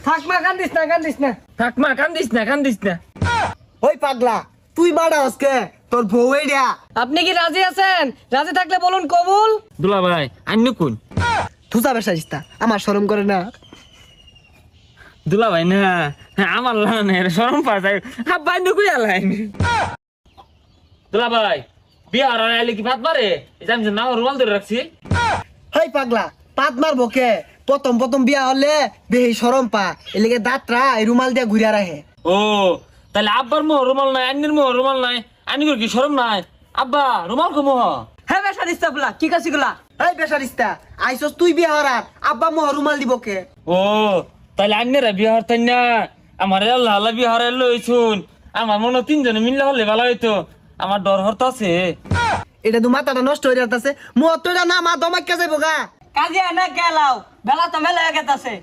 থাক মা কান্দিস না কান্দিস না। থাক মা কান্দিস না। ওই পাগলা তুই মারা আজকে তোর বউ এডিয়া। আপনি কি রাজি আছেন? রাজি থাকলে বলুন কবুল। দুলা ভাই আইনু কোন? তুই বেসাইস্তা আমার শরম করে না। দুলা ভাই না আমার লানের শরম পা যায়। আব্বা আইনু কই আলাইন? দুলা ভাই বিয়া আর আইলে কি ভাত মারে? এই যে আমি যে নাও রুমাল ধরে রাখছি। হেই পাগলা পাত মারবো কে? প্রথম বিয়া হলে বেহি শরম পা এলিগে দাঁতরা এই রুমাল দিয়া ঘুরিয়া রাখে। ও তাহলে আব্বার মোহ রুমাল নাই, আইনের মোহ রুমাল নাই, আইনির কি শরম নাই? আব্বা রুমাল কো মোহ? হ্যাঁ বেসারিস্তা বলা কি কাছি গুলা? এই বেসারিস্তা আইসস তুই বিয়া হরার আব্বা মোহ রুমাল দিব কে? ও তাহলে আইনেরা বিয়া হরতেন না, আমার আল্লাহ আল্লাহ বিয়া হরাই লইছুন। আমার মনে হয় তিনজনে মিললে হলে ভালো হইতো, আমার ডর হরতাছে। এটা তো মাথাটা নষ্ট হয়ে যাচ্ছে। মোহ তো এটা না মা দমাক্কা যাইব গা। কাজে না গেলাও বেলা তো মেলা গেতাছে।